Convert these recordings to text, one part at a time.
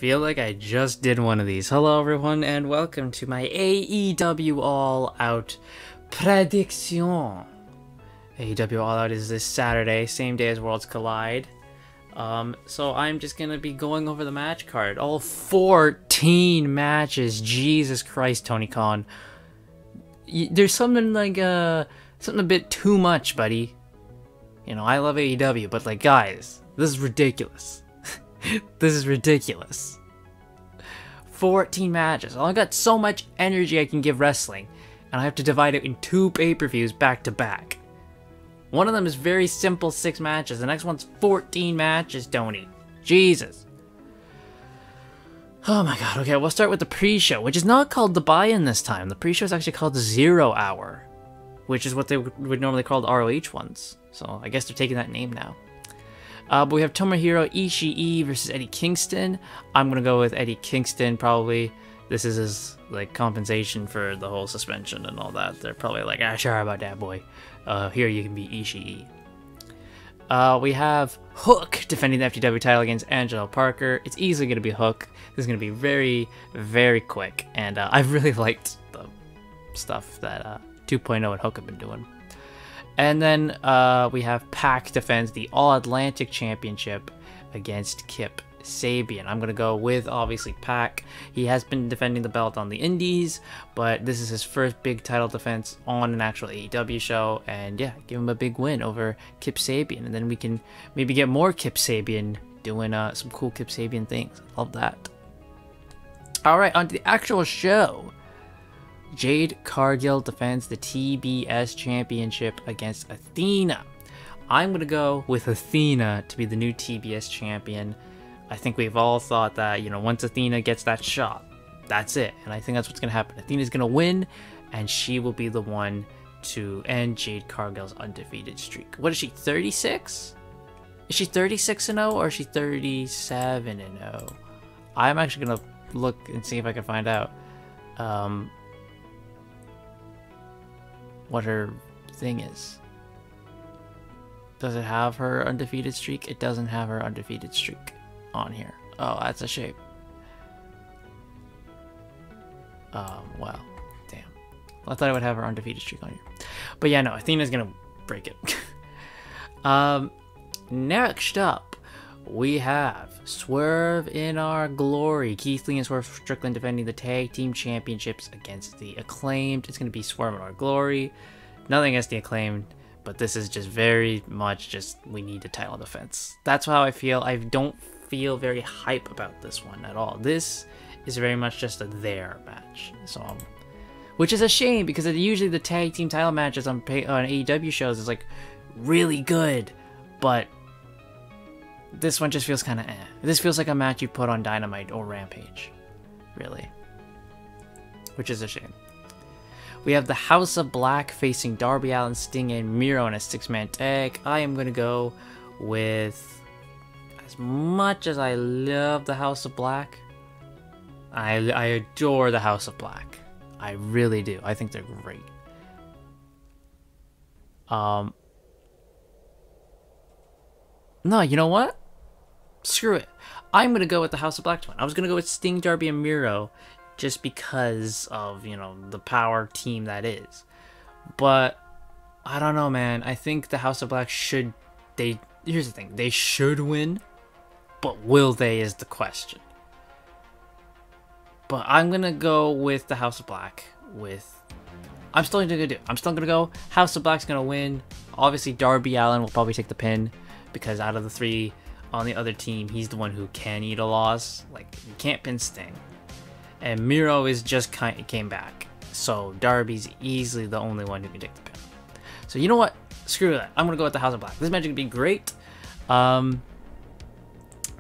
feel like I just did one of these. Hello everyone and welcome to my AEW All Out prediction. AEW All Out is this Saturday, same day as Worlds Collide. So I'm just gonna be going over the match card. All 14 matches. Jesus Christ, Tony Khan. There's something like something a bit too much, buddy. You know, I love AEW, but like, guys, this is ridiculous. This is ridiculous. 14 matches. I got so much energy I can give wrestling, and I have to divide it in 2 pay-per-views back to back. One of them is very simple 6 matches. The next one's 14 matches, Tony. Jesus. Oh my god. Okay, we'll start with the pre-show, which is not called the buy-in this time. The pre-show is actually called the 0 Hour, which is what they would normally call the ROH ones. So I guess they're taking that name now. But we have Tomohiro Ishii versus Eddie Kingston. I'm gonna go with Eddie Kingston, probably. This is his like compensation for the whole suspension and all that. They're probably like, ah, sure about that, boy. Here you can be Ishii. We have Hook defending the FTW title against Angelo Parker. It's easily gonna be Hook. This is gonna be very, very quick, and I've really liked the stuff that 2.0 and Hook have been doing. And then we have Pac defends the All Atlantic Championship against Kip Sabian. I'm going to go with, obviously, Pac. He has been defending the belt on the Indies, but this is his first big title defense on an actual AEW show. And yeah, give him a big win over Kip Sabian. And then we can maybe get more Kip Sabian doing some cool Kip Sabian things. Love that. Alright, on to the actual show. Jade Gargill defends the TBS Championship against Athena. I'm going to go with Athena to be the new TBS champion. I think we've all thought that, you know, once Athena gets that shot, that's it. And I think that's what's going to happen. Athena's going to win, and she will be the one to end Jade Gargill's undefeated streak. What is she, 36? Is she 36-0 or is she 37-0? I'm actually going to look and see if I can find out. What her thing is. Does it have her undefeated streak? It doesn't have her undefeated streak on here. Oh, that's a shame. Well, damn. Well, I thought I would have her undefeated streak on here. But yeah, no, Athena's gonna break it. Next up, we have Swerve in Our Glory. Keith Lee and Swerve Strickland defending the tag team championships against the Acclaimed. It's going to be Swerve in Our Glory. Nothing against the Acclaimed, but this is just very much just we need a title defense. That's how I feel. I don't feel very hype about this one at all. This is very much just a there match. So, which is a shame because usually the tag team title matches on AEW shows is like really good, but this one just feels kind of eh. This feels like a match you put on Dynamite or Rampage, really. Which is a shame. We have the House of Black facing Darby Allin, Sting, and Miro in a 6-man tag. I am going to go with, as much as I love the House of Black, I adore the House of Black. I really do. I think they're great. No, you know what? Screw it. I'm going to go with the House of Black one. I was going to go with Sting, Darby, and Miro just because of, you know, the power team that is. But I don't know, man. I think the House of Black should... Here's the thing. They should win, but will they is the question. But I'm going to go with the House of Black I'm still going to go House of Black's going to win. Obviously, Darby Allin will probably take the pin, because out of the 3 on the other team, he's the one who can eat a loss. Like, you can't pin Sting. And Miro is just came back. So Darby's easily the only one who can take the pin. So you know what? Screw that. I'm going to go with the House of Black. This match is going to be great. But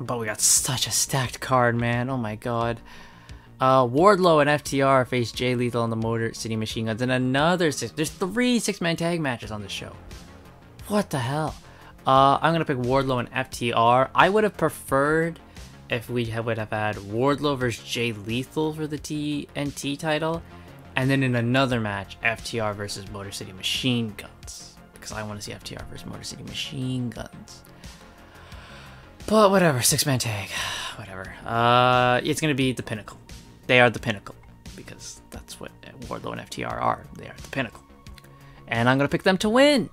we got such a stacked card, man. Oh my god. Wardlow and FTR face Jay Lethal and the Motor City Machine Guns. And another 6. There's 3 6-man tag matches on this show. What the hell? I'm going to pick Wardlow and FTR. I would have preferred if we would have had Wardlow versus Jay Lethal for the TNT title. And then in another match, FTR versus Motor City Machine Guns. Because I want to see FTR versus Motor City Machine Guns. But whatever, 6-man tag. whatever. It's gonna be the Pinnacle. They are the Pinnacle because that's what Wardlow and FTR are. They are the Pinnacle, and I'm gonna pick them to win.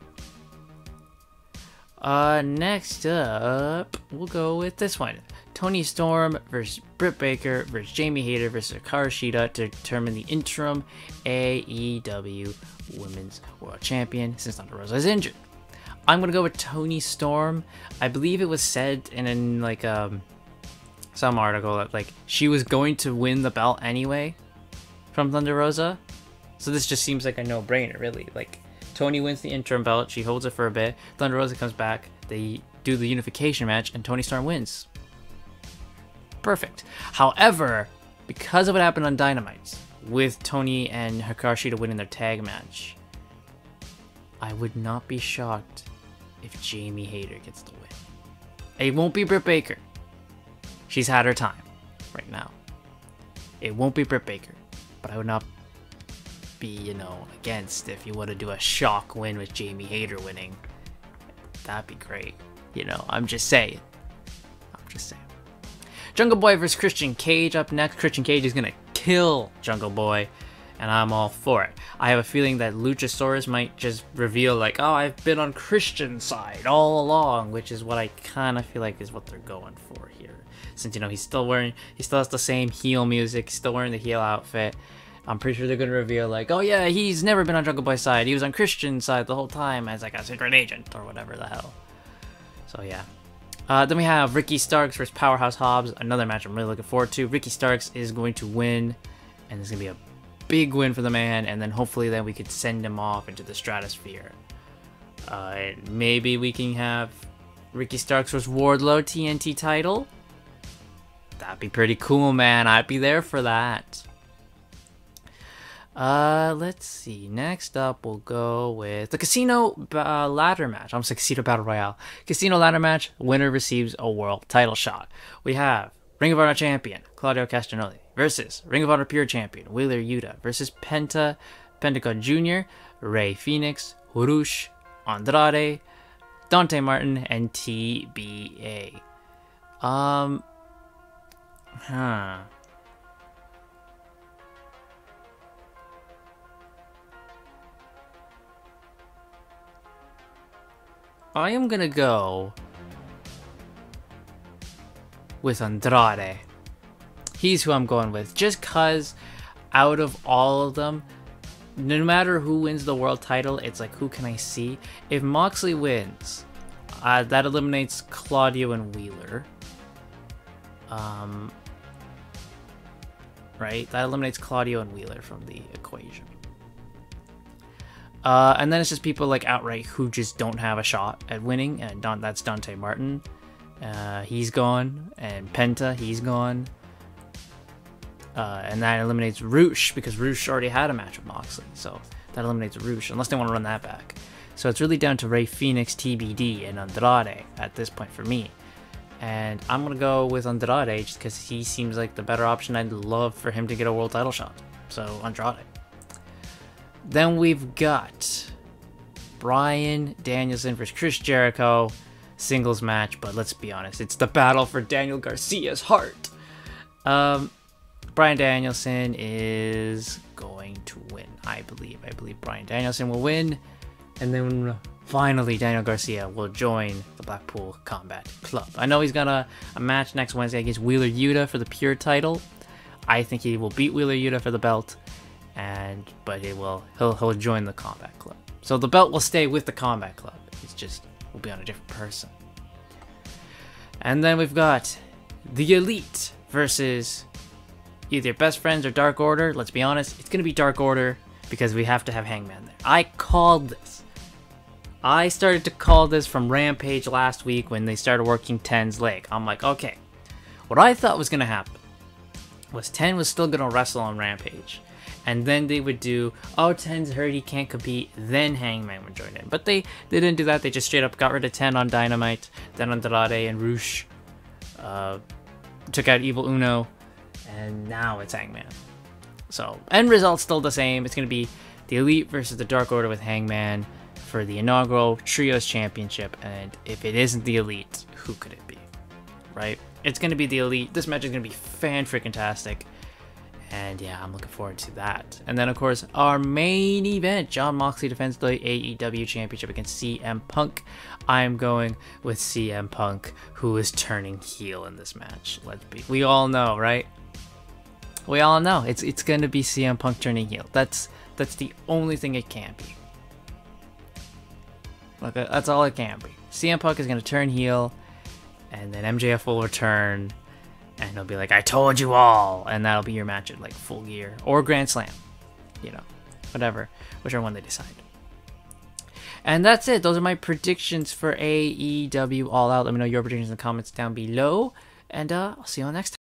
Next up, we'll go with this one. Toni Storm versus Britt Baker versus Jamie Hayter versus Hikaru Shida to determine the interim AEW Women's World Champion since Thunder Rosa is injured. I'm gonna go with Toni Storm. I believe it was said in like some article that like she was going to win the belt anyway from Thunder Rosa, so this just seems like a no-brainer, really. Like Toni wins the interim belt, she holds it for a bit. Thunder Rosa comes back, they do the unification match, and Toni Storm wins. Perfect. However, because of what happened on Dynamite with Toni and Hikaru Shida winning their tag match, I would not be shocked if Jamie Hayter gets the win. It won't be Britt Baker. She's had her time right now. It won't be Britt Baker, but I would not be, against if you want to do a shock win with Jamie Hayter winning. That'd be great. I'm just saying. Jungle Boy versus Christian Cage up next. Christian Cage is gonna kill Jungle Boy, and I'm all for it. I have a feeling that Luchasaurus might just reveal like, oh, I've been on Christian's side all along, which is what I kind of feel like is what they're going for here. Since, he still has the same heel music, still wearing the heel outfit. I'm pretty sure they're going to reveal like, oh yeah, he's never been on Jungle Boy's side. He was on Christian's side the whole time as like a secret agent or whatever the hell. So yeah. Then we have Ricky Starks versus Powerhouse Hobbs. Another match I'm really looking forward to. Ricky Starks is going to win, and it's going to be a big win for the man, and then hopefully then we could send him off into the stratosphere. Maybe we can have Ricky Starks versus Wardlow TNT title. That'd be pretty cool, man. I'd be there for that. Let's see. Next up, we'll go with the Casino Ladder match. I'm saying Casino Battle Royale. Casino Ladder match. Winner receives a world title shot. We have Ring of Honor champion Claudio Castagnoli versus Ring of Honor Pure champion Wheeler Yuta versus Pentagon Jr., Rey Fenix, Hurush, Andrade, Dante Martin, and TBA. I am gonna go with Andrade. He's who I'm going with. Just cause out of all of them, no matter who wins the world title, it's like, who can I see? If Moxley wins, that eliminates Claudio and Wheeler. Right? That eliminates Claudio and Wheeler from the equation. And then it's just people like outright who just don't have a shot at winning, and that's Dante Martin. He's gone, and Penta, he's gone. And that eliminates Roosh, because Roosh already had a match with Moxley, so that eliminates Roosh, unless they want to run that back. So it's really down to Rey Fenix, TBD, and Andrade at this point for me. And I'm going to go with Andrade just because he seems like the better option. I'd love for him to get a world title shot. So Andrade. Then we've got Bryan Danielson versus Chris Jericho. Singles match, but let's be honest, it's the battle for Daniel Garcia's heart. Bryan Danielson is going to win, I believe. I believe Bryan Danielson will win. And then finally, Daniel Garcia will join the Blackpool Combat Club. I know he's got a match next Wednesday against Wheeler Yuta for the Pure title. I think he will beat Wheeler Yuta for the belt. But he'll join the Combat Club. So the belt will stay with the Combat Club. It's just will be on a different person. And then we've got the Elite versus either Best Friends or Dark Order. Let's be honest, it's gonna be Dark Order because we have to have Hangman there. I called this. I started to call this from Rampage last week when they started working Ten's leg. I'm like, okay. What I thought was gonna happen was Ten was still gonna wrestle on Rampage. And then they would do, oh, Ten's hurt, he can't compete, then Hangman would join in. But they didn't do that, they just straight up got rid of Ten on Dynamite, then Andrade and Roosh, took out Evil Uno, and now it's Hangman. So, end result's still the same, it's going to be the Elite versus the Dark Order with Hangman for the inaugural Trios Championship, and if it isn't the Elite, who could it be, right? it's going to be the Elite. This match is going to be fan-freaking-tastic. And yeah, I'm looking forward to that. And then, of course, our main event, Jon Moxley defends the AEW Championship against CM Punk. I'm going with CM Punk, who is turning heel in this match. We all know, right? We all know it's going to be CM Punk turning heel. That's the only thing it can be. Like, that's all it can be. CM Punk is going to turn heel, and then MJF will return. And he'll be like, I told you all! And that'll be your match at, like, Full Gear. Or Grand Slam. You know, whatever. Whichever one they decide. And that's it. Those are my predictions for AEW All Out. Let me know your predictions in the comments down below. And I'll see you all next time.